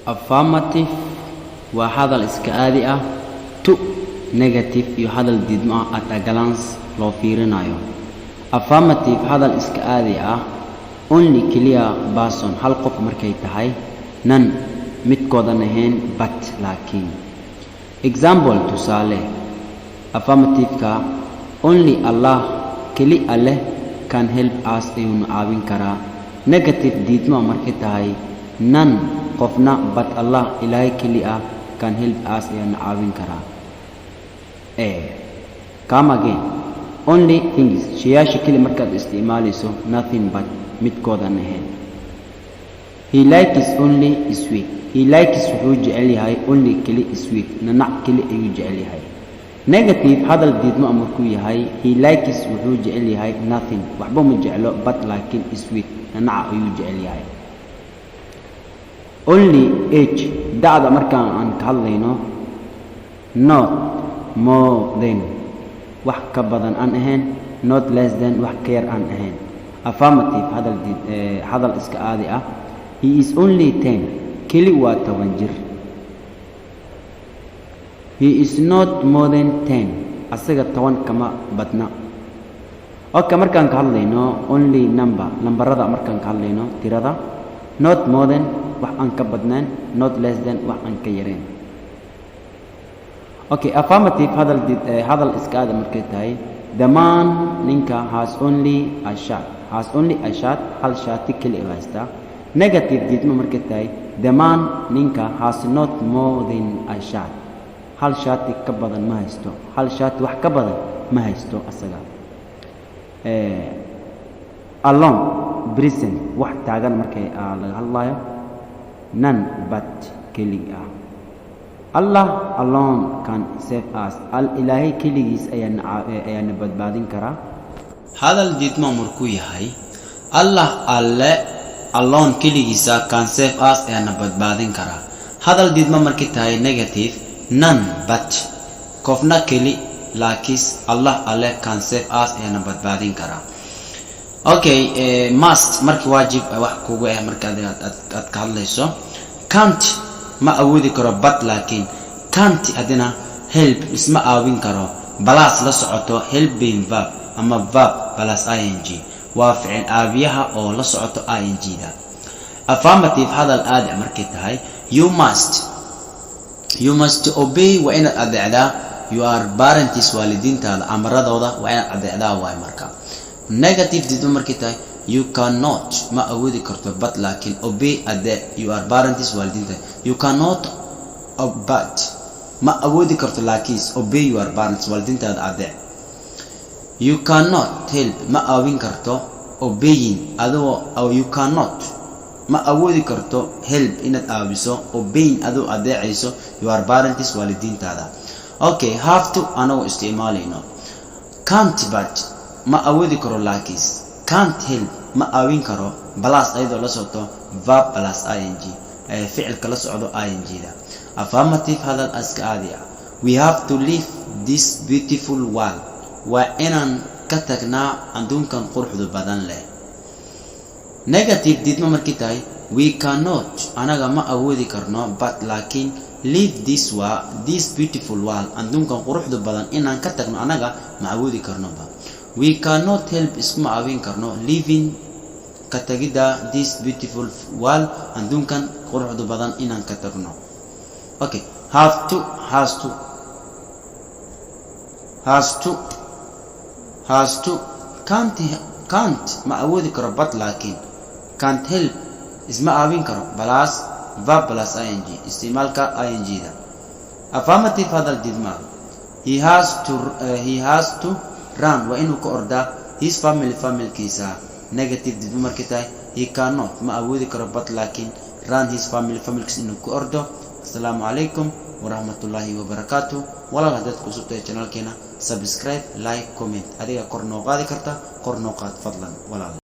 affirmative waa hadal iska caadi ah. To negative iyo hadal diidmo ah at a glance loo fiirinayo. Affirmative hadal iska caadi ah only clear person hal qof markay tahay, nan midkoodan ahayn but laakiin. Example tusaale, affirmative-ka only Allah keli Allah can help us ayuu caawin karaa. Negative diidmo markay tahay, nan qofna but Allah Ilaahay keli ah can help us ayuu caawin karaa. Come again, only things shayasha keli markaad isticmaalayso nothing but midkoodan ahayn. He likes only sweet. He likes wuxuu jecel yahay only keli sweet, nanac keli ayuu jecel yahay. Negative hadal diidmo markuu yahay, he likes wuxuu jecel yahay nothing, waxba ma jeclo but laakiin sweet, nanac ayuu jecel yahay. Only age da'da markaan aan ka hadlayno, not more than wax ka badan aan ahayn, not less than wax ka yar aan ahayn. Affirmative hadal iska caadi ah, he is only 10, keli waa 10 jir. He is not more than 10, asaga 10 kama badna. Okay, markaan ka hadlayno only lambarada markaan ka hadlayno tirada, not more than wax aan ka badnaan, not less than wax aan ka yareen. Okay, affirmative hadal iska caadi markay tahay, the man ninka has only a shirt, hal shaati keli haysta. Negative diidmo markay tahay, the man ninka has not more than a shirt, hal shaati ka badan ma haysto, hal shaati wax ka badan ma haysto asaga. Alone present wax taagan markay laga hadlayo, none but keli ah. Allah alone can save us. Ilaahay keligiis ayaan badbaadin karaa. Hadal diidmo markuu yahay, Allah alone keligiisa can save us ayaan badbaadin karaa. Hadal diidmo markay tahay negative, none but qofna keli laakiin Allah can save us ayaan badbaadin karaa. Okay, must markii waajib wax kugu marka aad ka hadlayso, can't ma awoodi karo but laakiin, can't adina help isma aawin karo, balas la socoto helping verb ama verb balas ing waa ficil aabiyaha oo la socoto ing da. Affirmative hadal aadi markay tahay, you must obey waa inaad adeecdaa your parents waalidiintaada amaradooda waa inaad adeecdaa waay marka. Negative diidmo markay tahay, you cannot ma awoodi karto but laakiin obey your parents waalidiinta. You cannot but ma awoodi karto laakiin obey your parents waalidiintaada adeec. You cannot help ma aawin karto obeying adoo, you cannot ma awoodi karto help inaad aawiso obeying adoo adeecayso your parents waalidiintaada. Okay, have to anoo isticmaalayno, can't but ma awoodi karo laakiin, can't help ma aawin karo balas ayadoo la socoto verb plus ing, ficilka la socdo ing da. Affirmative hadal iska caadi ah, we have to leave this beautiful world, waa inaan ka tagnaa adduunkan quruxda badan leh. Negative diidmo markay tahay, we cannot anaga ma awoodi karno but laakiin leave this beautiful world, adduunkan quruxda badan inaan ka tagno anaga ma awoodi karno ba. We cannot help iskuma aawin karno living ka tagida this beautiful world, adduunkan quruxda badan inaan ka tagno. Okay, have to can't ma awoodi karo but laakiin, can't help isma aawin karo balas verb plus ing, isticmaalka ing da. Affirmative hadal diidmo, he has to run waa inuu ka ordaa his family-kiisa. Negative diidmo markay tahay, he cannot ma awoodi karo but laakiin run his family-kiisa inuu ka ordo. Assalaamu calaykum warahmatullaahi wabarakaatuh. walaal haddaad ku cusubtahay channelkeena, subscribe, like, comment, adiga kor noo qaadi karta, kor noo qaad fadlan walaal.